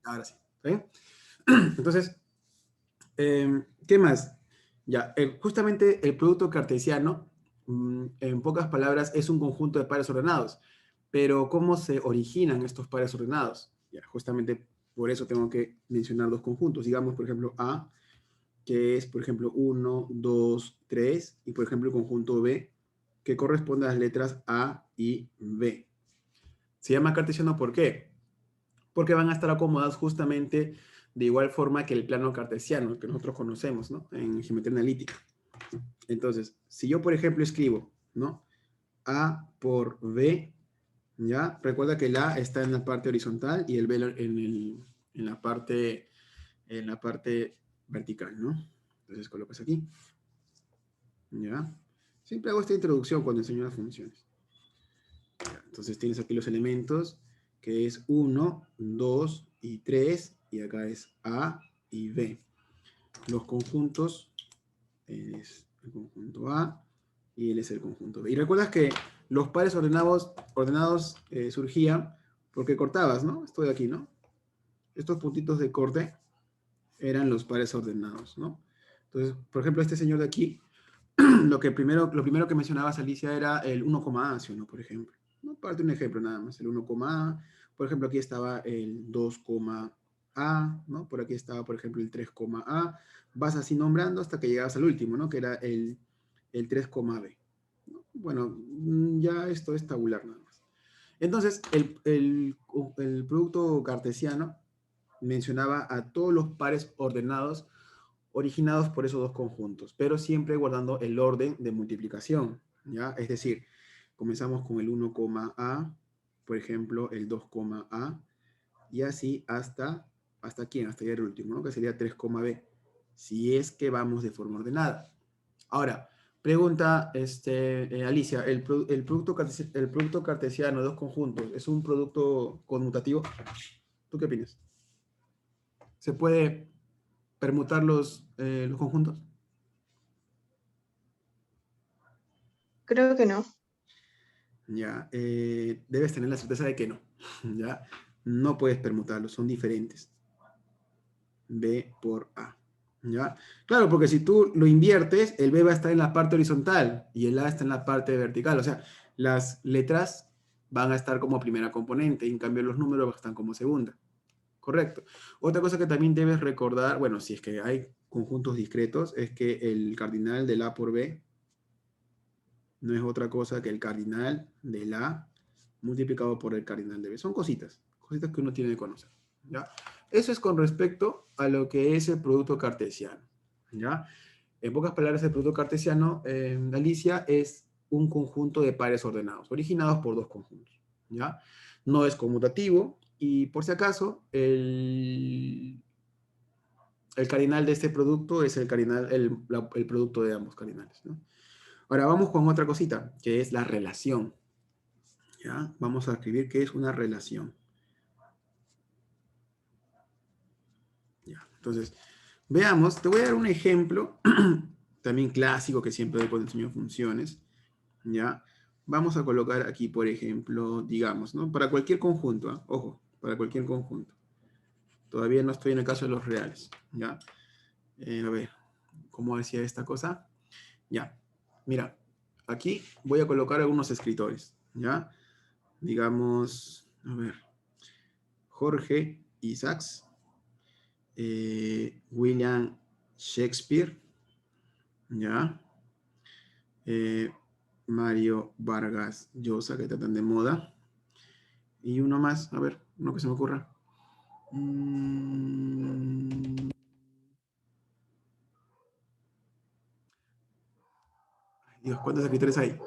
Ahora sí. ¿Está bien? Entonces, ¿qué más? Ya, justamente el producto cartesiano, en pocas palabras, es un conjunto de pares ordenados. Pero ¿cómo se originan estos pares ordenados? Ya, justamente por eso tengo que mencionar dos conjuntos. Digamos, por ejemplo, A, que es, por ejemplo, 1, 2, 3, y por ejemplo el conjunto B, que corresponde a las letras A y B. Se llama cartesiano, ¿por qué? Porque van a estar acomodados justamente de igual forma que el plano cartesiano que nosotros conocemos, ¿no? En geometría analítica. Entonces, si yo, por ejemplo, escribo, ¿no? A por B, ¿ya? Recuerda que el A está en la parte horizontal y el B en la parte vertical, ¿no? Entonces colocas aquí, ¿ya? Siempre hago esta introducción cuando enseño las funciones. ¿Ya? Entonces tienes aquí los elementos, que es 1, 2 y 3, y acá es A y B. Los conjuntos es el conjunto A y él es el conjunto B. Y recuerdas que los pares ordenados surgían porque cortabas, ¿no? Esto de aquí, ¿no? Estos puntitos de corte eran los pares ordenados, ¿no? Entonces, por ejemplo, este señor de aquí, lo primero que mencionabas, Alicia, era el 1, A, ¿sí o no? Por ejemplo. ¿No? Parte un ejemplo nada más, el 1, A. Por ejemplo, aquí estaba el 2, A, ¿no? Por aquí estaba, por ejemplo, el 3, A. Vas así nombrando hasta que llegabas al último, ¿no? Que era el 3, B. ¿No? Bueno, ya esto es tabular nada más. Entonces, el producto cartesiano mencionaba a todos los pares ordenados originados por esos dos conjuntos, pero siempre guardando el orden de multiplicación, ¿ya? Es decir, comenzamos con el 1, A, por ejemplo, el 2, A, y así ¿hasta quién? Hasta llegar al último, ¿no? Que sería 3, B, si es que vamos de forma ordenada. Ahora, pregunta Alicia, el producto cartesiano de dos conjuntos es un producto conmutativo? ¿Tú qué opinas? ¿Se puede permutar los conjuntos? Creo que no. Ya, debes tener la certeza de que no. Ya, no puedes permutarlos, son diferentes. B por A. ¿Ya? Claro, porque si tú lo inviertes, el B va a estar en la parte horizontal y el A está en la parte vertical. O sea, las letras van a estar como primera componente y en cambio los números están como segunda. Correcto. Otra cosa que también debes recordar, bueno, si es que hay conjuntos discretos, es que el cardinal del A por B no es otra cosa que el cardinal del A multiplicado por el cardinal de B. Son cositas que uno tiene que conocer. ¿Ya? Eso es con respecto a lo que es el producto cartesiano. ¿Ya? En pocas palabras, el producto cartesiano, Alicia, es un conjunto de pares ordenados, originados por dos conjuntos. ¿Ya? No es conmutativo y, por si acaso, el cardinal de este producto es el producto de ambos cardinales, ¿no? Ahora vamos con otra cosita, que es la relación. ¿Ya? Vamos a escribir qué es una relación. ¿Ya? Entonces, veamos, te voy a dar un ejemplo, también clásico que siempre doy cuando enseño funciones. ¿Ya? Vamos a colocar aquí, por ejemplo, digamos, ¿no? Para cualquier conjunto, ¿eh? Ojo, para cualquier conjunto. Todavía no estoy en el caso de los reales, ¿ya? A ver, ¿cómo decía esta cosa? Ya, mira, aquí voy a colocar algunos escritores, ¿ya? Digamos, a ver, Jorge Isaacs, William Shakespeare, ¿ya? Mario Vargas Llosa, que está tan de moda. Y uno más, a ver, uno que se me ocurra. Dios, ¿cuántos escritores hay?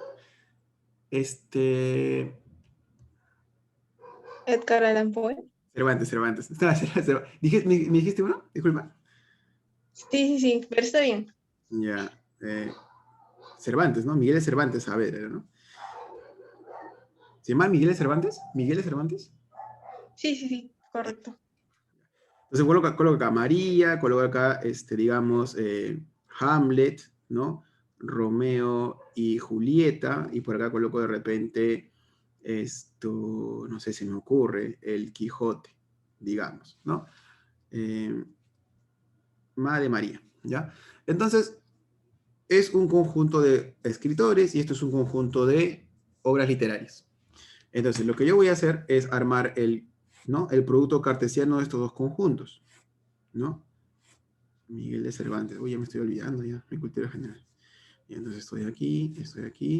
Edgar Allan Poe. Cervantes. ¿Me dijiste uno? Disculpa. Sí, sí, sí, pero está bien. Ya. Cervantes, ¿no? Miguel de Cervantes, a ver, ¿no? ¿Se llama Miguel de Cervantes? ¿Miguel de Cervantes? Sí, sí, sí, correcto. Entonces coloca acá María, coloca acá, digamos, Hamlet, ¿no? Romeo y Julieta, y por acá coloco de repente no sé si me ocurre, el Quijote, digamos, ¿no? Ma de María, ¿ya? Entonces, es un conjunto de escritores y esto es un conjunto de obras literarias. Entonces, lo que yo voy a hacer es armar ¿no? el producto cartesiano de estos dos conjuntos, ¿no? Miguel de Cervantes. Uy, ya me estoy olvidando ya, mi cultura general. Y entonces estoy aquí y estoy aquí.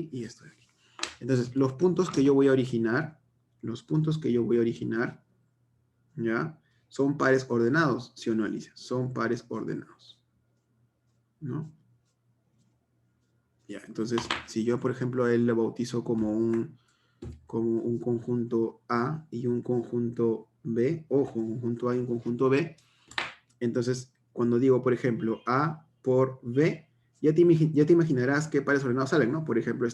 Entonces, los puntos que yo voy a originar, ¿ya? Son pares ordenados, ¿sí o no, Alicia? Son pares ordenados, ¿no? Ya, entonces, si yo, por ejemplo, a él lo bautizo como un conjunto A y un conjunto B, ojo, un conjunto A y un conjunto B, entonces, cuando digo, por ejemplo, A por B, ya te imaginarás qué pares ordenados salen, ¿no? Por ejemplo,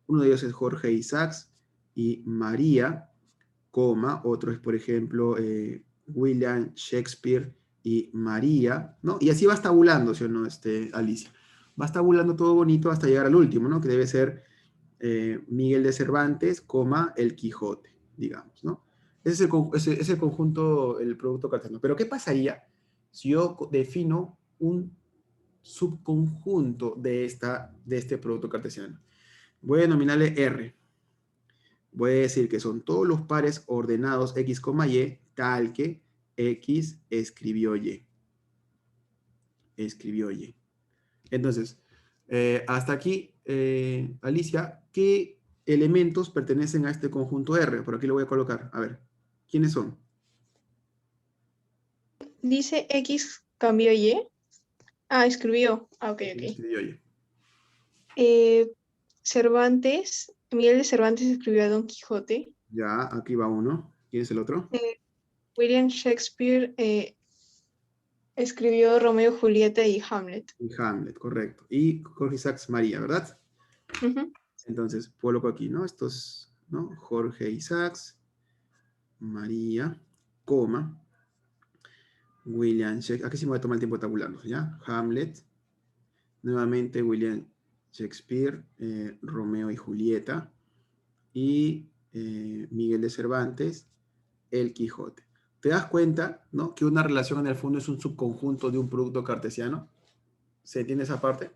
uno de ellos es Jorge Isaacs y María, coma, otro es, por ejemplo, William Shakespeare y María, ¿no? Y así vas tabulando, ¿sí o no, Alicia? Vas tabulando todo bonito hasta llegar al último, ¿no? Que debe ser Miguel de Cervantes, coma, el Quijote, digamos, ¿no? Ese es el conjunto, el producto cartesiano. Pero ¿qué pasaría si yo defino un subconjunto de este producto cartesiano? Voy a denominarle R. Voy a decir que son todos los pares ordenados X, Y, tal que X escribió Y. Escribió Y. Entonces, hasta aquí, Alicia, ¿qué elementos pertenecen a este conjunto R? Por aquí lo voy a colocar. A ver, ¿quiénes son? Dice X cambió Y. Ah, escribió. Ah, ok, X ok. escribió Y. Cervantes, Miguel de Cervantes escribió a Don Quijote. Ya, aquí va uno. ¿Quién es el otro? William Shakespeare escribió Romeo, Julieta y Hamlet. Y Hamlet, correcto. Y Jorge Isaacs María, ¿verdad? Ujú. Entonces, coloco aquí, ¿no? Estos, ¿no? Jorge Isaacs, María, coma, William Shakespeare. Aquí sí me voy a tomar el tiempo de tabularlos, ¿ya? Hamlet, nuevamente William Shakespeare, Romeo y Julieta, y Miguel de Cervantes, El Quijote. ¿Te das cuenta, ¿no? Que una relación en el fondo es un subconjunto de un producto cartesiano? ¿Se entiende esa parte?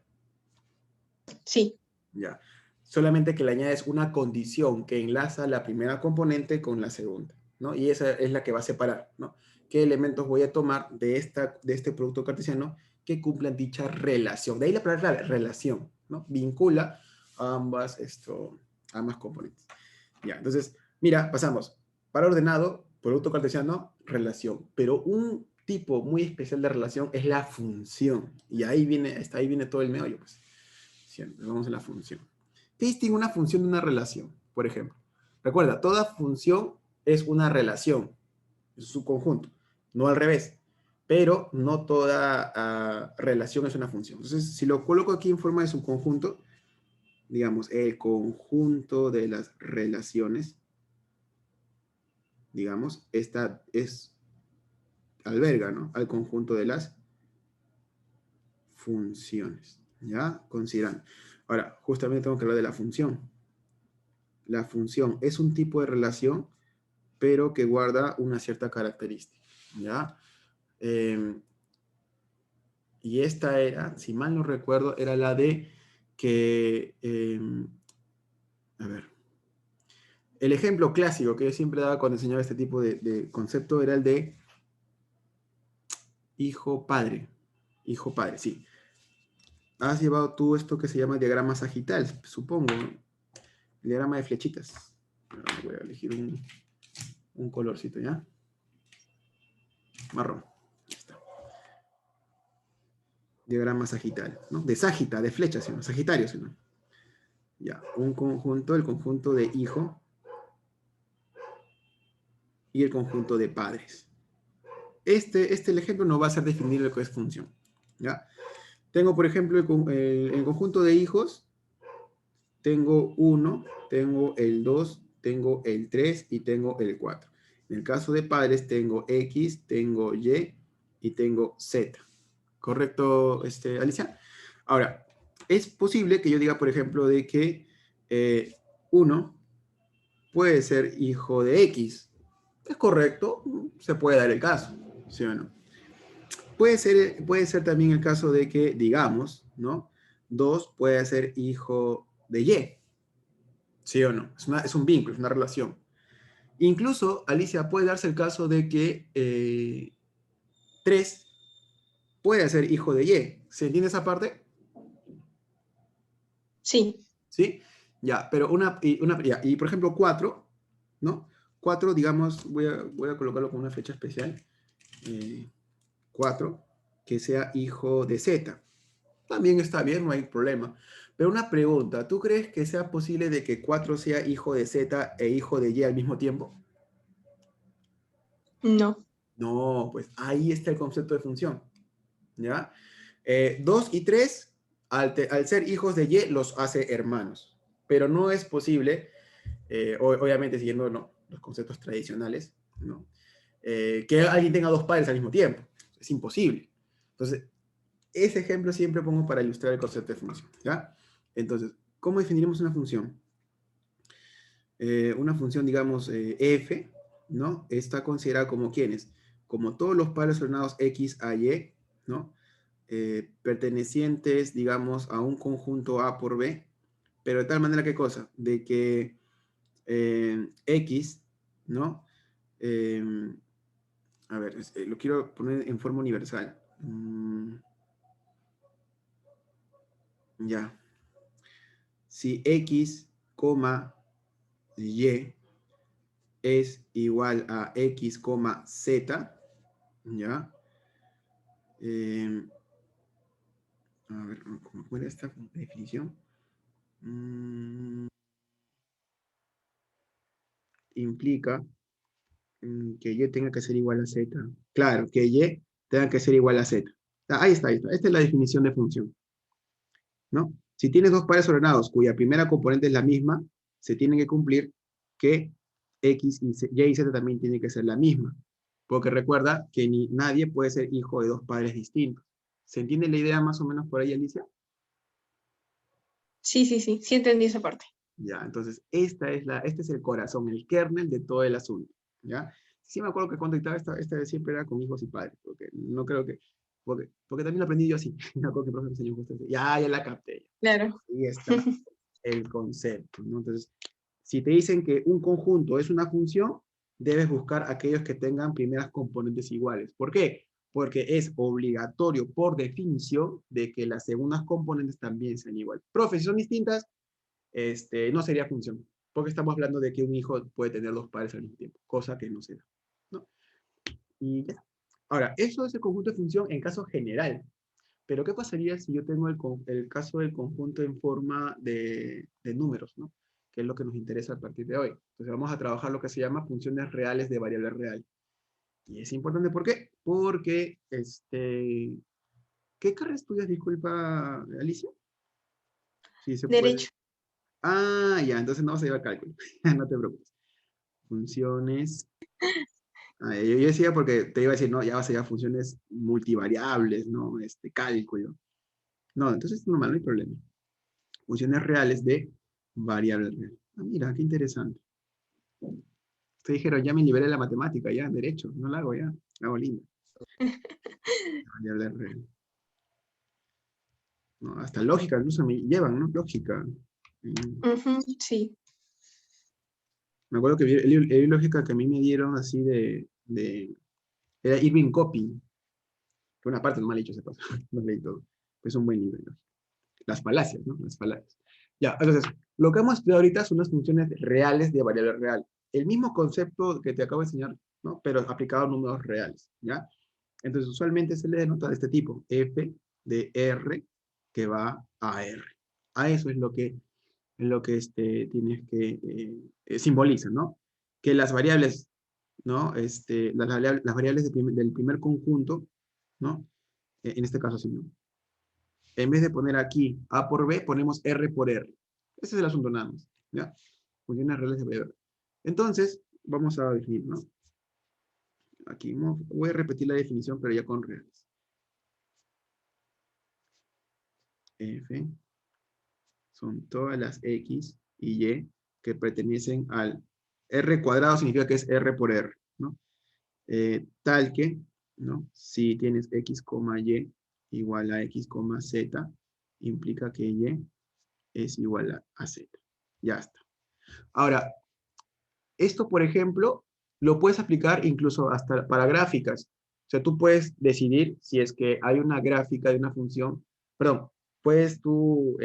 Sí, Ya. Solamente que le añades una condición que enlaza la primera componente con la segunda, ¿no? Y esa es la que va a separar, ¿no? ¿Qué elementos voy a tomar de este producto cartesiano que cumplan dicha relación? De ahí la palabra relación, ¿no? Vincula a ambas componentes. Ya, entonces, mira, pasamos. Para ordenado, producto cartesiano, relación. Pero un tipo muy especial de relación es la función. Y ahí viene todo el meollo, pues. Siempre, vamos a la función. ¿Qué distingue una función de una relación? Por ejemplo, recuerda, toda función es una relación, es su conjunto, no al revés. Pero no toda relación es una función. Entonces, si lo coloco aquí en forma de subconjunto, digamos, el conjunto de las relaciones, digamos, esta alberga, ¿no? Al conjunto de las funciones, ¿ya? Considerando. Ahora, justamente tengo que hablar de la función. La función es un tipo de relación, pero que guarda una cierta característica, ¿ya? Y esta era, si mal no recuerdo, era la de que, a ver, el ejemplo clásico que yo siempre daba cuando enseñaba este tipo de concepto era el de hijo-padre. Hijo-padre, sí. Has llevado tú esto que se llama diagrama sagital, supongo, ¿no? El diagrama de flechitas. Ahora voy a elegir un colorcito, ¿ya? Marrón. Ahí está. Diagrama sagital, ¿no? De sagita, de flechas, sino sagitario, sino. Ya, un conjunto, el conjunto de hijo y el conjunto de padres. El ejemplo no va a ser definir lo que es función, ¿ya? Tengo, por ejemplo, el conjunto de hijos, tengo 1, tengo el 2, tengo el 3 y tengo el 4. En el caso de padres, tengo X, tengo y tengo Z. ¿Correcto, Alicia? Ahora, es posible que yo diga, por ejemplo, de que 1 puede ser hijo de X, Es correcto, se puede dar el caso, ¿sí o no? Puede ser también el caso de que, digamos, ¿no? 2 puede ser hijo de Y, ¿sí o no? Es un vínculo, es una relación. Incluso, Alicia, puede darse el caso de que 3 puede ser hijo de Y. ¿Se entiende esa parte? Sí. ¿Sí? Ya, pero y por ejemplo 4, ¿no? 4, digamos, voy a colocarlo con una fecha especial. 4, que sea hijo de Z. También está bien, no hay problema. Pero una pregunta, ¿tú crees que sea posible de que 4 sea hijo de Z e hijo de Y al mismo tiempo? No. No, pues ahí está el concepto de función, ¿ya? 2 y 3, al ser hijos de Y, los hace hermanos. Pero no es posible, obviamente siguiendo, ¿no?, los conceptos tradicionales, ¿no?, que alguien tenga 2 padres al mismo tiempo. Es imposible. Entonces, ese ejemplo siempre pongo para ilustrar el concepto de función, ¿ya? Entonces, ¿cómo definiremos una función? Una función, digamos, f, ¿no? Está considerada como ¿quiénes? Como todos los pares ordenados x a y, ¿no? Pertenecientes, digamos, a un conjunto A por B, pero de tal manera, ¿qué cosa? De que x, ¿no? Eh, a ver, lo quiero poner en forma universal. Ya. Si x, y es igual a x, z, ¿ya? Eh, a ver, ¿cómo era esta definición? Implica que y tenga que ser igual a z. Claro, que y tenga que ser igual a z. Ahí está, ahí está. Esta es la definición de función, ¿no? Si tienes dos pares ordenados cuya primera componente es la misma, se tiene que cumplir que x y y z también tiene que ser la misma. Porque recuerda que nadie puede ser hijo de dos padres distintos. ¿Se entiende la idea más o menos por ahí, Alicia? Sí, sí, sí. Sí entendí esa parte. Ya, entonces este es el corazón, el kernel de todo el asunto, ¿ya? Sí me acuerdo que cuando dictaba esta vez siempre era con hijos y padres, porque no creo que, porque también lo aprendí yo así, me acuerdo que el profe me enseñó justo eso. Ya la capté, Claro. ahí está el concepto, ¿no? Entonces, si te dicen que un conjunto es una función, debes buscar aquellos que tengan primeras componentes iguales. ¿Por qué? Porque es obligatorio por definición de que las segundas componentes también sean iguales. Profe, si son distintas, no sería función, porque estamos hablando de que un hijo puede tener dos padres al mismo tiempo, cosa que no se da, ¿no? Y ya. Ahora, eso es el conjunto de función en caso general, pero ¿qué pasaría si yo tengo el caso del conjunto en forma de números, ¿no? Que es lo que nos interesa a partir de hoy. Entonces vamos a trabajar lo que se llama funciones reales de variable real. Y es importante, ¿por qué? Porque, ¿qué carrera estudias, disculpa, Alicia? Si se puede. Derecho. Ah, ya, entonces no vas a llevar cálculo. No te preocupes. Funciones. Yo decía porque te iba a decir, no, ya vas a llevar funciones multivariables, ¿no? Cálculo. No, entonces es normal, no hay problema. Funciones reales de variable real. Ah, mira, qué interesante. Te dijeron, ya me liberé de la matemática, ya, derecho, no la hago ya, la hago linda. Variable real. ¿No? Hasta lógica, incluso me llevan, ¿no? Lógica. Ujú, sí. Me acuerdo que el lógica que a mí me dieron así era Irving Copy, que una parte no mal hecho se pasó, no leí todo. Es un buen libro. Las falacias, ¿no? Las falacias. Ya, entonces, lo que hemos estudiado ahorita son las funciones reales de variable real. El mismo concepto que te acabo de enseñar, ¿no? Pero aplicado a números reales, ¿ya? Entonces, usualmente se le denota de este tipo, f de r que va a r. A eso es lo que tienes que simboliza, ¿no? Que las variables, ¿no? Las variables del primer conjunto, ¿no? En este caso, sí, ¿no? En vez de poner aquí A por B, ponemos R por R. Ese es el asunto nada más, ¿ya? Funciones reales de breve. Entonces, vamos a definir, ¿no? Aquí voy a repetir la definición, pero ya con reales. F son todas las X y Y que pertenecen al R cuadrado, significa que es R por R, ¿no? Tal que, ¿no? Si tienes x, y igual a x, z, implica que y es igual a z. Ya está. Ahora, esto, por ejemplo, lo puedes aplicar incluso hasta para gráficas. O sea, tú puedes decidir si es que hay una gráfica de una función, perdón, puedes tú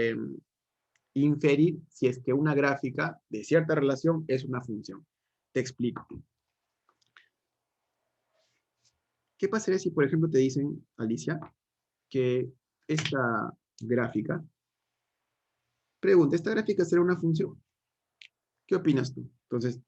inferir si es que una gráfica de cierta relación es una función. Te explico. ¿Qué pasaría si, por ejemplo, te dicen, Alicia, que esta gráfica, pregunta, ¿esta gráfica será una función? ¿Qué opinas tú? Entonces,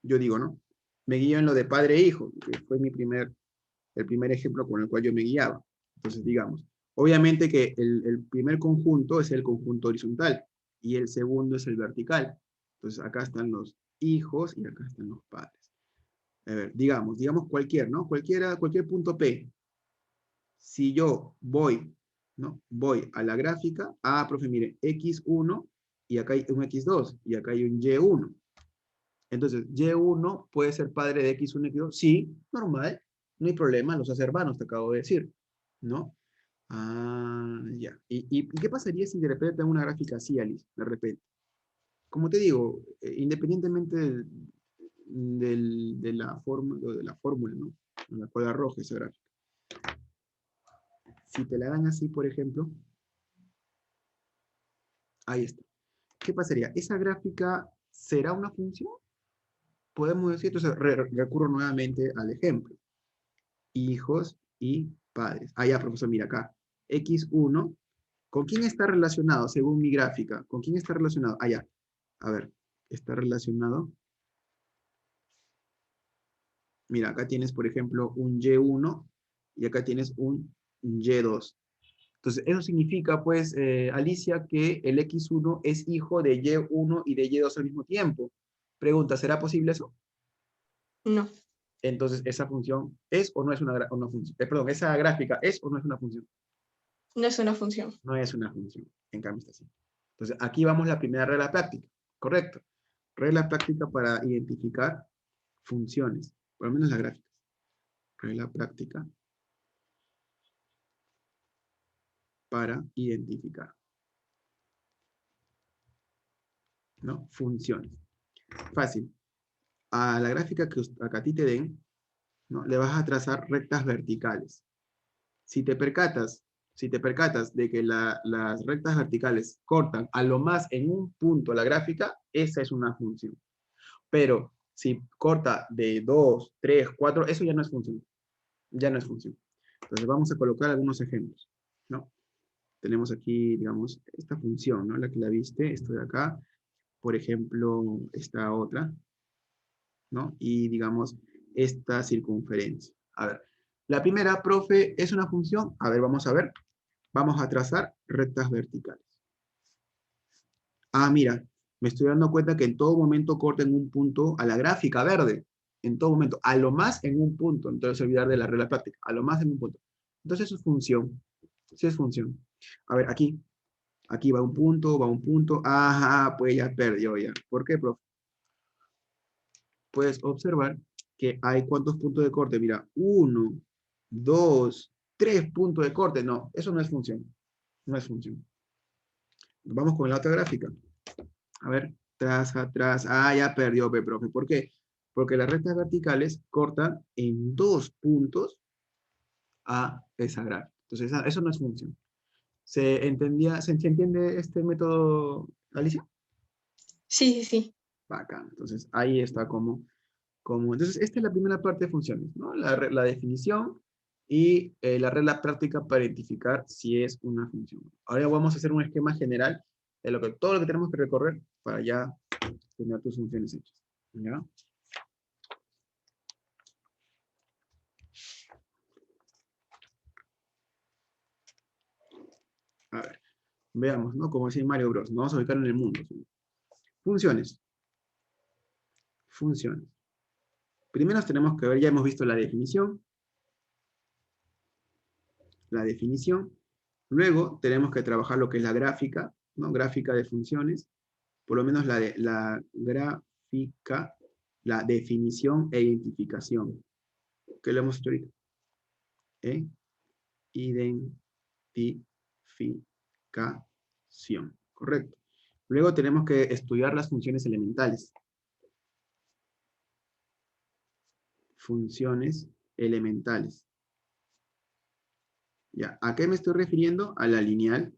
yo digo, ¿no? Me guío en lo de padre e hijo, que fue el primer ejemplo con el cual yo me guiaba. Entonces, digamos, obviamente que el primer conjunto es el conjunto horizontal y el segundo es el vertical. Entonces, acá están los hijos y acá están los padres. A ver, digamos cualquier, ¿no? Cualquier punto P. Si yo voy, ¿no? Voy a la gráfica, profe, mire, x1 y acá hay un x2 y acá hay un y1. Entonces, y1 puede ser padre de x1 y x2. Sí, normal, no hay problema, los hace hermanos, te acabo de decir, ¿no? Ya. ¿Y qué pasaría si de repente tengo una gráfica así, Alice? De repente. Como te digo, independientemente de la fórmula, ¿no? En la cual arroje esa gráfica. Si te la dan así, por ejemplo, ahí está. ¿Qué pasaría? ¿Esa gráfica será una función? Podemos decir, entonces recurro nuevamente al ejemplo. Hijos y padres. Ya, profesor, mira acá. X1, ¿con quién está relacionado según mi gráfica? ¿Con quién está relacionado? Ya. A ver, está relacionado. Mira, acá tienes, por ejemplo, un Y1 y acá tienes un Y2. Entonces, eso significa, pues, Alicia, que el X1 es hijo de Y1 y de Y2 al mismo tiempo. Pregunta, ¿será posible eso? No, Entonces, ¿esa función es o no es una función? Perdón, ¿esa gráfica es o no es una función? no es una función. No es una función, en cambio está así. Entonces, aquí vamos la primera regla práctica, ¿correcto? Regla práctica para identificar funciones, por lo menos las gráficas. Regla práctica para identificar, ¿no? Funciones. Fácil. A la gráfica que a ti te den, ¿no? Le vas a trazar rectas verticales. Si te percatas, de que las rectas verticales cortan a lo más en un punto la gráfica, esa es una función. Pero si corta de 2, 3, 4, eso ya no es función. Ya no es función. Entonces vamos a colocar algunos ejemplos, ¿no? Tenemos aquí, digamos, esta función, ¿no? La que la viste, esto de acá. Por ejemplo, esta otra, ¿no? Y digamos, esta circunferencia. A ver, la primera, profe, ¿es una función? A ver, vamos a ver. Vamos a trazar rectas verticales. Mira, me estoy dando cuenta que en todo momento corta en un punto a la gráfica verde. En todo momento. A lo más en un punto. Entonces, olvidar de la regla práctica. A lo más en un punto. Entonces, eso es función. Sí es función. A ver, aquí. Aquí va un punto, va un punto. Ajá, pues ya perdió ya. ¿Por qué, profe? Puedes observar que hay cuántos puntos de corte. Mira, 1, 2, 3 puntos de corte. No, eso no es función. No es función. Vamos con la otra gráfica. A ver, atrás. Ya perdió, profe. ¿Por qué? Porque las rectas verticales cortan en 2 puntos a esa gráfica. Entonces, eso no es función. ¿Se entiende este método, Alicia? Sí, sí, sí. Bacán. Entonces, ahí está entonces, esta es la primera parte de funciones, ¿no? La definición y la regla práctica para identificar si es una función. Ahora vamos a hacer un esquema general de todo lo que tenemos que recorrer para ya tener tus funciones hechas. ¿Ya? A ver, veamos, ¿no? Como decía Mario Bros. Nos vamos a ubicar en el mundo. ¿Sí? Funciones. Funciones. Primero tenemos que ver, ya hemos visto la definición. La definición. Luego tenemos que trabajar lo que es la gráfica, ¿no? Gráfica de funciones. Por lo menos la gráfica la definición e identificación. ¿Qué lo hemos hecho ahorita? Identificación. Correcto. Luego tenemos que estudiar las funciones elementales. Funciones elementales. Ya, ¿a qué me estoy refiriendo? A la lineal,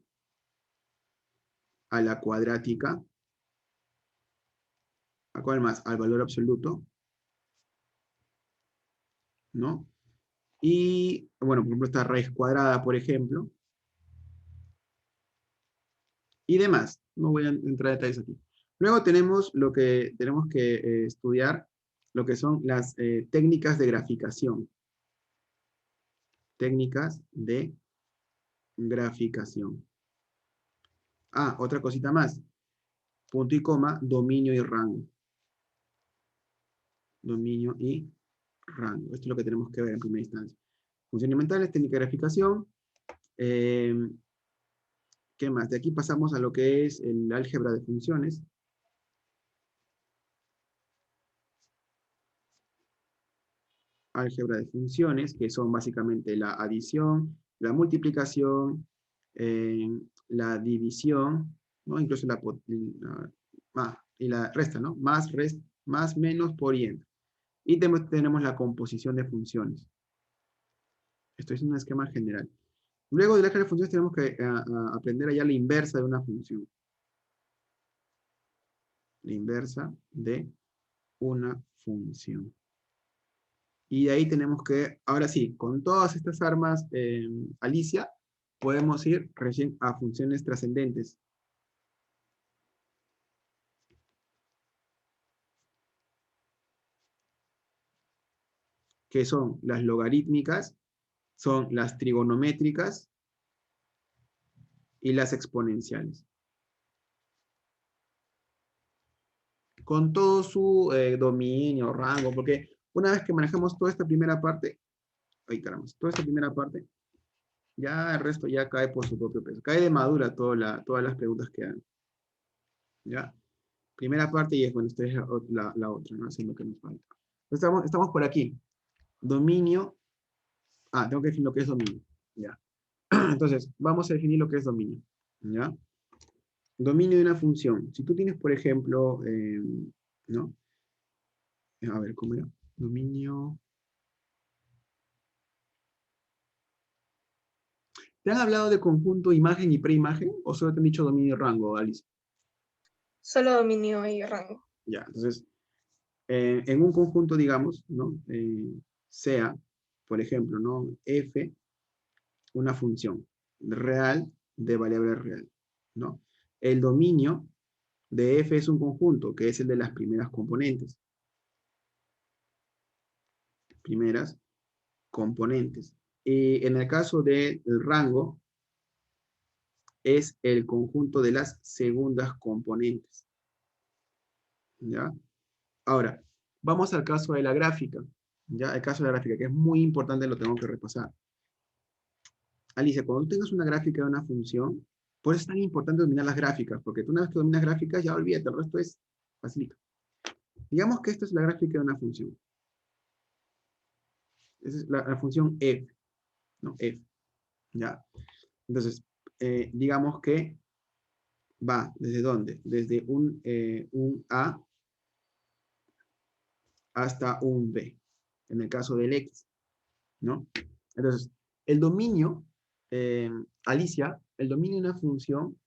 a la cuadrática, ¿a cuál más? Al valor absoluto, ¿no? Y, bueno, por ejemplo, esta raíz cuadrada, por ejemplo. Y demás. No voy a entrar en detalles aquí. Luego tenemos lo que tenemos que estudiar, lo que son las técnicas de graficación. Técnicas de graficación. Ah, otra cosita más. Punto y coma, dominio y rango. Dominio y rango. Esto es lo que tenemos que ver en primera instancia. Funciones mentales, técnica de graficación. ¿Qué más? De aquí pasamos a lo que es el álgebra de funciones. Álgebra de funciones, que son básicamente la adición, la multiplicación, la división, ¿no? Incluso y la resta, ¿no? Más, menos, por y entre. Y tenemos la composición de funciones. Esto es un esquema general. Luego de la álgebra de funciones tenemos que aprender allá la inversa de una función. La inversa de una función. Y de ahí tenemos que, ahora sí, con todas estas armas, Alicia, podemos ir recién a funciones trascendentes. Que son las logarítmicas, son las trigonométricas y las exponenciales. Con todo su dominio, rango, porque una vez que manejamos toda esta primera parte, ay caramba, toda esta primera parte, ya el resto ya cae por su propio peso. Cae de madura todas las preguntas que hagan. ¿Ya? Primera parte y es, bueno, esta es la otra, ¿no? Haciendo lo que nos falta. Estamos por aquí. Dominio. Ah, tengo que definir lo que es dominio. Ya. Entonces, vamos a definir lo que es dominio. ¿Ya? Dominio de una función. Si tú tienes, por ejemplo, ¿no? A ver, ¿cómo era? Dominio. ¿Te han hablado de conjunto imagen y preimagen? ¿O solo te han dicho dominio y rango, Alice? Solo dominio y rango. Ya, entonces, en un conjunto, digamos, ¿no? Sea, por ejemplo, ¿no? F, una función real de variable real, ¿no? El dominio de F es un conjunto, que es el de las primeras componentes. Primeras componentes. Y en el caso del rango, es el conjunto de las segundas componentes. ¿Ya? Ahora, vamos al caso de la gráfica. ¿Ya? El caso de la gráfica, que es muy importante, lo tengo que repasar. Alicia, cuando tú tengas una gráfica de una función, por eso es tan importante dominar las gráficas, porque tú una vez que dominas gráficas, ya olvídate, el resto es facilito. Digamos que esta es la gráfica de una función. Esa es la función f, ¿no? F, ¿ya? Entonces, digamos que va, ¿desde dónde? Desde un A hasta un B, en el caso del X, ¿no? Entonces, el dominio, Alicia, el dominio de una función,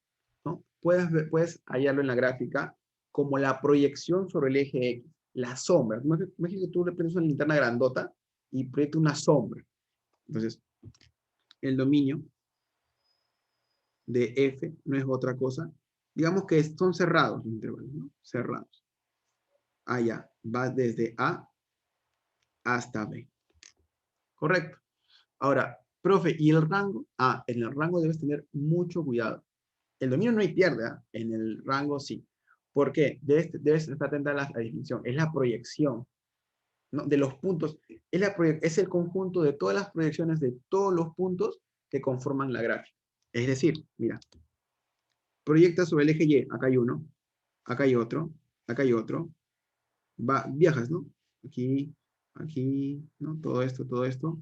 ¿no? Puedes hallarlo en la gráfica como la proyección sobre el eje X, la sombra. Imagínate que tú le prendes una linterna grandota y proyecta una sombra. Entonces, el dominio de F no es otra cosa. Digamos que son cerrados los intervalos, ¿no? Cerrados. Allá, va desde A hasta B. Correcto. Ahora, profe, ¿y el rango? Ah, en el rango debes tener mucho cuidado. El dominio no hay pierde, ¿eh? En el rango sí. ¿Por qué? Debes estar atenta a la definición. Es la proyección, ¿no? De los puntos. Es el conjunto de todas las proyecciones de todos los puntos que conforman la gráfica. Es decir, mira, proyecta sobre el eje Y, acá hay uno, acá hay otro, acá hay otro, viajas, ¿no? Aquí, aquí, ¿no? Todo esto.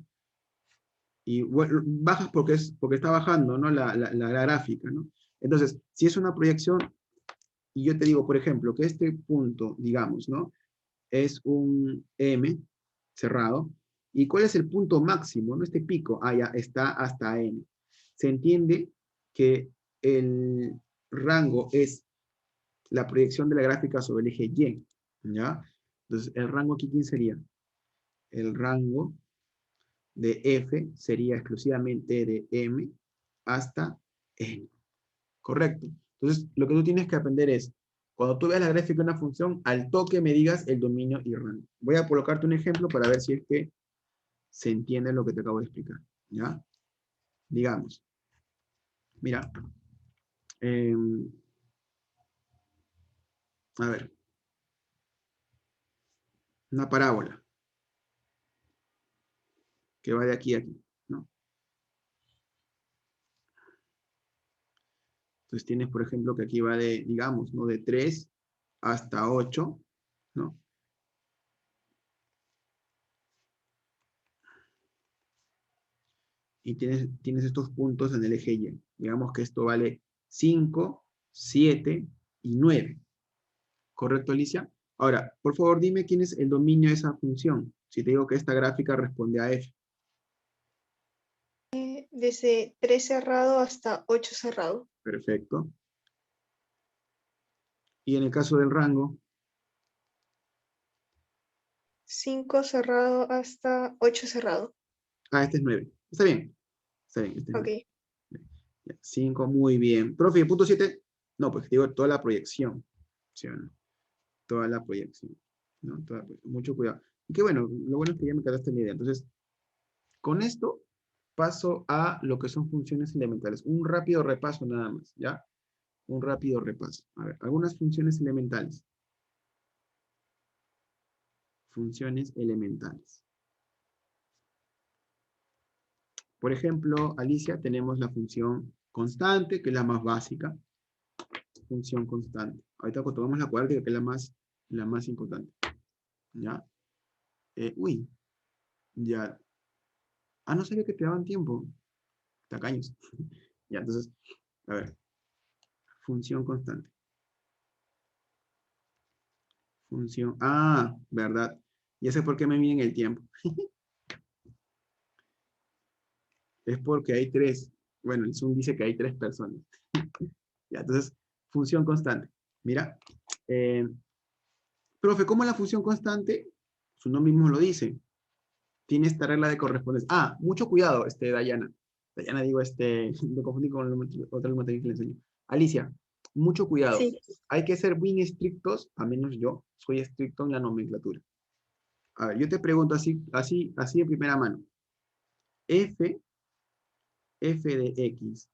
Y bajas porque está bajando, ¿no? La gráfica, ¿no? Entonces, si es una proyección, y yo te digo, por ejemplo, que este punto, digamos, ¿no? Es un M cerrado. ¿Y cuál es el punto máximo, no? Este pico, ya está hasta N. Se entiende que el rango es la proyección de la gráfica sobre el eje Y, ¿ya? Entonces, el rango aquí, ¿quién sería? El rango de F sería exclusivamente de M hasta N, ¿correcto? Entonces, lo que tú tienes que aprender es, cuando tú veas la gráfica de una función, al toque me digas el dominio y rango. Voy a colocarte un ejemplo para ver si es que se entiende lo que te acabo de explicar, ¿ya? Digamos, mira, eh, a ver, una parábola que va de aquí a aquí, ¿no? Entonces tienes, por ejemplo, que aquí va de, digamos, ¿no? De 3 hasta 8, ¿no? Y tienes estos puntos en el eje Y. Digamos que esto vale 5, 7 y 9. ¿Correcto, Alicia? Ahora, por favor, dime quién es el dominio de esa función. Si te digo que esta gráfica responde a F. Desde 3 cerrado hasta 8 cerrado. Perfecto. Y en el caso del rango, 5 cerrado hasta 8 cerrado. este es 9. Está bien. Está bien, este es Ok. 9. 5, muy bien. Profe, punto 7. No, pues digo toda la proyección. ¿Sí o no? Toda la proyección. ¿No? Mucho cuidado. Y que bueno, lo bueno es que ya me quedaste la idea. Entonces, con esto paso a lo que son funciones elementales. Un rápido repaso nada más, ¿ya? Un rápido repaso. A ver, algunas funciones elementales. Funciones elementales. Por ejemplo, Alicia, tenemos la función constante, que es la más básica. Función constante. Ahorita cuando tomamos la cuadrática, que es la más importante. ¿Ya? Uy, ya. Ah, no sabía que te daban tiempo. Tacaños. Ya, entonces, a ver. Función constante. Función. Ah, verdad. Ya sé por qué me miden el tiempo. Es porque hay tres. Bueno, el Zoom dice que hay tres personas. Ya, entonces, función constante. Mira. eh, Profe, ¿cómo es la función constante? Su nombre mismo lo dice. Tiene esta regla de correspondencia. Ah, mucho cuidado, Dayana. Dayana, digo, me confundí con otra materia que le enseño. Alicia, mucho cuidado. Sí. Hay que ser bien estrictos, a menos yo, soy estricto en la nomenclatura. A ver, yo te pregunto así de primera mano. F de X.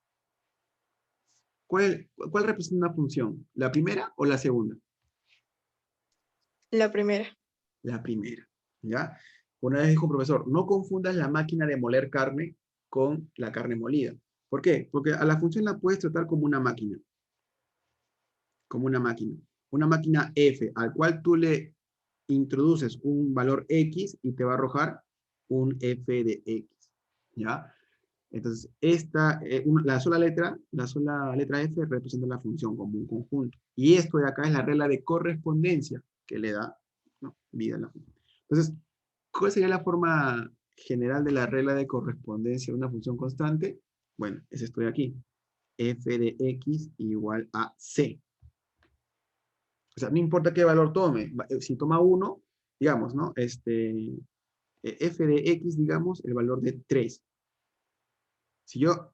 ¿Cuál representa una función? ¿La primera o la segunda? La primera. La primera, ¿ya? Una vez dijo un profesor, no confundas la máquina de moler carne con la carne molida. ¿Por qué? Porque a la función la puedes tratar como una máquina. Como una máquina. Una máquina F, al cual tú le introduces un valor X y te va a arrojar un F de X, ¿ya? Entonces, la sola letra F representa la función como un conjunto. Y esto de acá es la regla de correspondencia que le da, ¿no?, vida a la función. Entonces, ¿cuál sería la forma general de la regla de correspondencia de una función constante? Bueno, es esto de aquí. F de X igual a C. O sea, no importa qué valor tome. Si toma 1, digamos, ¿no? F de X, digamos, el valor de 3. Si yo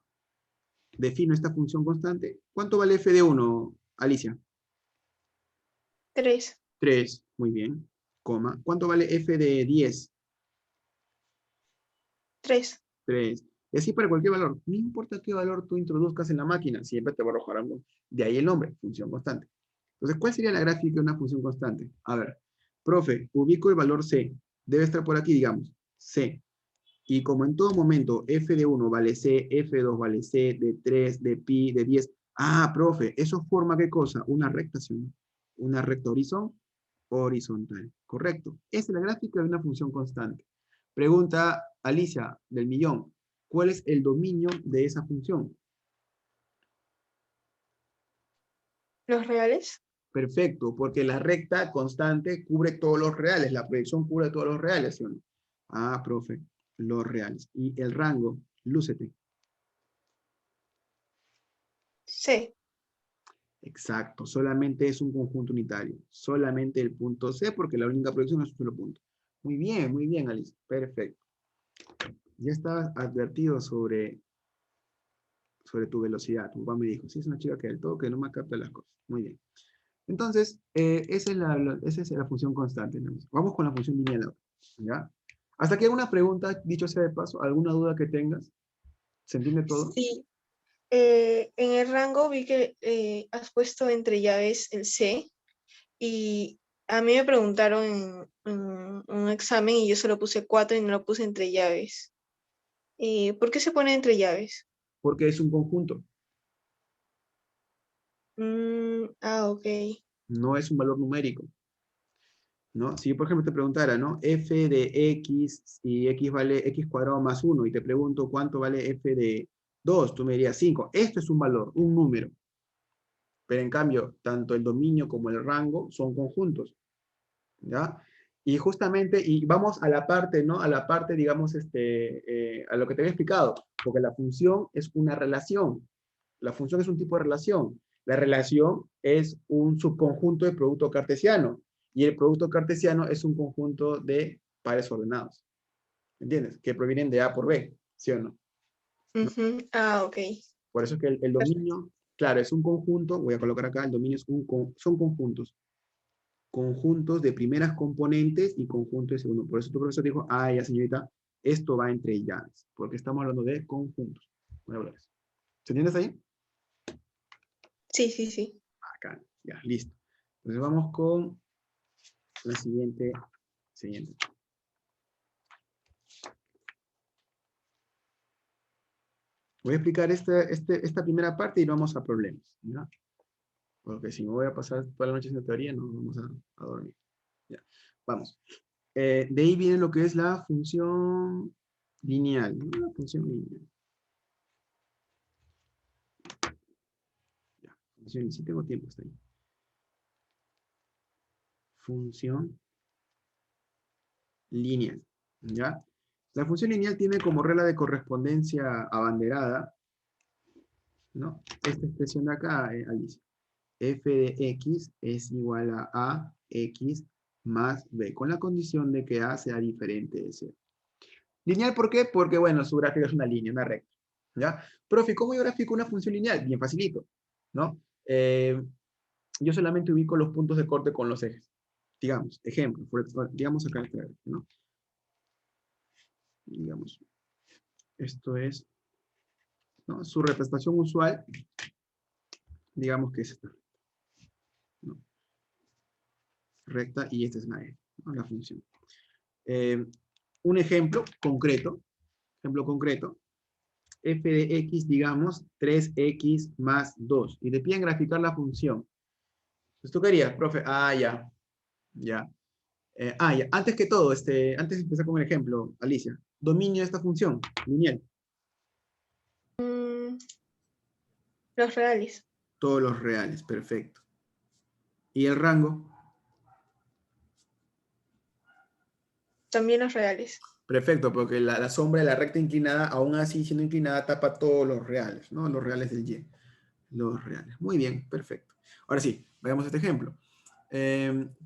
defino esta función constante, ¿cuánto vale f de 1, Alicia? 3. 3, muy bien, coma. ¿Cuánto vale f de 10? 3. 3. Y así para cualquier valor. No importa qué valor tú introduzcas en la máquina, siempre te va a arrojar algo. De ahí el nombre, función constante. Entonces, ¿cuál sería la gráfica de una función constante? A ver, profe, ubico el valor c. Debe estar por aquí, digamos, c. Y como en todo momento f de 1 vale c, f de 2 vale c, de 3, de pi, de 10. Ah, profe, ¿eso forma qué cosa? Una recta, ¿sí? Una recta horizontal. horizontal. Correcto. Esta es la gráfica de una función constante. Pregunta Alicia del millón. ¿Cuál es el dominio de esa función? Los reales. Perfecto, porque la recta constante cubre todos los reales. La proyección cubre todos los reales, ¿sí o no? Ah, profe, los reales. Y el rango, lúcete. C. Exacto, solamente es un conjunto unitario. Solamente el punto C, porque la única proyección es un solo punto. Muy bien, Alice. Perfecto. Ya estabas advertido sobre tu velocidad. Tu papá me dijo, sí, es una chica que del todo que no me capta las cosas. Muy bien. Entonces, esa es la función constante, ¿no? Vamos con la función lineal ahora, ¿ya? Hasta aquí alguna pregunta, dicho sea de paso, alguna duda que tengas. ¿Se entiende todo? Sí. En el rango vi que has puesto entre llaves el C y a mí me preguntaron en un examen y yo solo puse 4 y no lo puse entre llaves. ¿Por qué se pone entre llaves? Porque es un conjunto, Ok. no es un valor numérico, ¿no? Si yo, por ejemplo, te preguntara, ¿no? F de X y X vale X cuadrado más 1 y te pregunto cuánto vale F de 2, tú me dirías 5. Esto es un valor, un número. Pero en cambio, tanto el dominio como el rango son conjuntos. ¿Ya? Y justamente, y vamos a la parte, ¿no? A la parte, digamos, a lo que te había explicado, porque la función es una relación. La función es un tipo de relación. La relación es un subconjunto de producto cartesiano, y el producto cartesiano es un conjunto de pares ordenados. ¿Entiendes? Que provienen de A por B, ¿sí o no? ¿No? Ujú. Ok. Por eso es que el Perfecto. dominio, claro, es un conjunto, voy a colocar acá, el dominio es son conjuntos. Conjuntos de primeras componentes y conjuntos de segundo. Por eso tu profesor dijo, ah, ya señorita, esto va entre llaves, porque estamos hablando de conjuntos. ¿Se entiendes ahí? Sí, sí, sí. Acá, ya, listo. Entonces vamos con la siguiente. Voy a explicar esta primera parte y vamos a problemas, ¿ya? Porque si me voy a pasar toda la noche en teoría, no vamos a dormir. Ya, vamos. De ahí viene lo que es la función lineal, ¿no? La función lineal. Ya, función, si tengo tiempo, está ahí. Función lineal, ¿ya? La función lineal tiene como regla de correspondencia abanderada, ¿no? Esta expresión de acá, ahí dice, f de x es igual a x más b, con la condición de que a sea diferente de c. Lineal, ¿por qué? Porque, bueno, su gráfica es una línea, una recta, ¿ya? Profe, ¿cómo yo grafico una función lineal? Bien facilito, ¿no? Yo solamente ubico los puntos de corte con los ejes. Digamos, ejemplo, digamos acá, ¿no? Digamos, esto es, ¿no? Su representación usual, digamos que es esta, ¿no? Recta, y esta es la E, ¿no? La función. Un ejemplo concreto, f de x, digamos, 3x más 2, y te piden graficar la función. Entonces, ¿tú querías, profe? Ya. Ya. Antes que todo, antes de empezar con el ejemplo, Alicia, dominio de esta función, lineal. Mm, los reales. Todos los reales, perfecto. ¿Y el rango? También los reales. Perfecto, porque la sombra de la recta inclinada, aún así siendo inclinada, tapa todos los reales, ¿no? Los reales del Y. Los reales. Muy bien, perfecto. Ahora sí, veamos este ejemplo.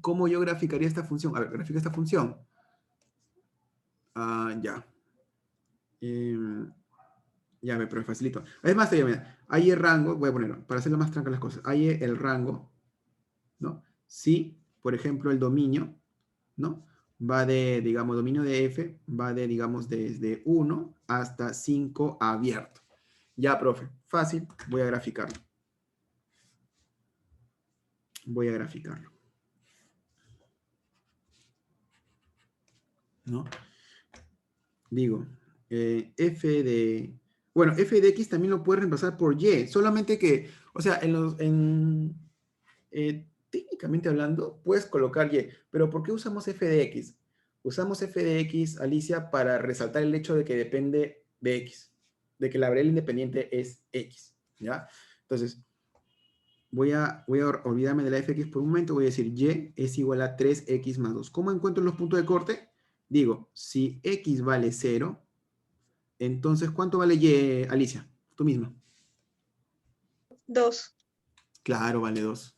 ¿Cómo yo graficaría esta función? A ver, grafica esta función. Ya. Ya me, pero facilito. Es más, mira, hay el rango, voy a ponerlo, para hacerlo más tranquilas las cosas. Hay el rango, ¿no? Si, por ejemplo, el dominio, ¿no? Va de, digamos, dominio de f, va de, digamos, desde 1 hasta 5 abierto. Ya, profe, fácil, voy a graficarlo. Voy a graficarlo. ¿No? Digo, f de... Bueno, f de x también lo puedes reemplazar por y, solamente que, o sea, técnicamente hablando, puedes colocar y. Pero ¿por qué usamos f de x? Usamos f de x, Alicia, para resaltar el hecho de que depende de x, de que la variable independiente es x, ¿ya? Entonces, voy a olvidarme de la fx por un momento, voy a decir y es igual a 3x más 2. ¿Cómo encuentro los puntos de corte? Digo, si x vale 0, entonces, ¿cuánto vale y, Alicia? Tú misma. 2. Claro, vale 2.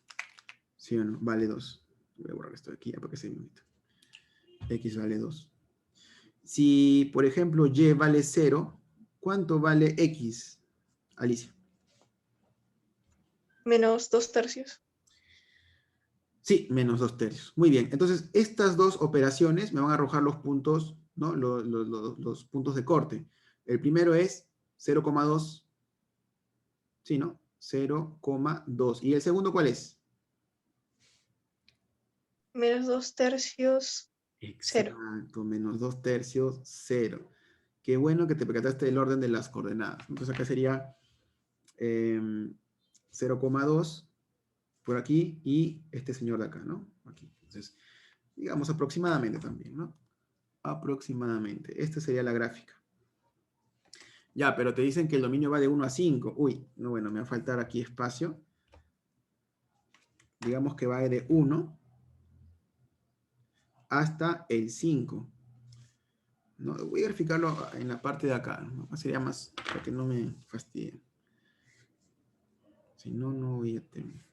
¿Sí o no? Vale 2. Voy a borrar esto de aquí ya para que se vea bonito. X vale 2. Si, por ejemplo, y vale 0, ¿cuánto vale x, Alicia? Menos 2/3. Sí, menos 2/3. Muy bien. Entonces, estas dos operaciones me van a arrojar los puntos, ¿no? Los puntos de corte. El primero es 0,2. Sí, ¿no? 0,2. ¿Y el segundo cuál es? Menos 2/3. 0. Exacto, menos 2/3, 0. Qué bueno que te percataste del orden de las coordenadas. Entonces acá sería 0,2 por aquí y este señor de acá, ¿no? Aquí. Entonces, digamos aproximadamente también, ¿no? Aproximadamente. Esta sería la gráfica. Ya, pero te dicen que el dominio va de 1 a 5. Uy, no, bueno, me va a faltar aquí espacio. Digamos que va de 1 hasta el 5. No, voy a verificarlo en la parte de acá, ¿no? Sería más para que no me fastidien. Si no, no voy a terminar.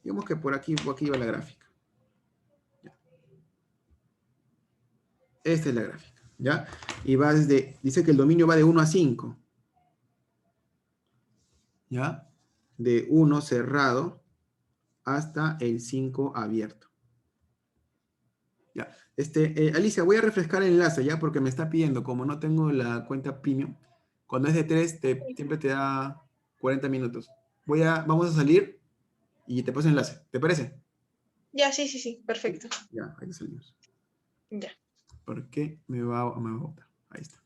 Digamos que por aquí va la gráfica. Ya. Esta es la gráfica, ¿ya? Y va desde, dice que el dominio va de 1 a 5. ¿Ya? De 1 cerrado hasta el 5 abierto. Ya. Alicia, voy a refrescar el enlace, ¿ya? Porque me está pidiendo, como no tengo la cuenta premium, cuando es de 3, siempre te da 40 minutos. Vamos a salir y te paso el enlace. ¿Te parece? Ya, sí, perfecto. Ya, ahí salimos. Ya. ¿Por qué me va a botar? Ahí está.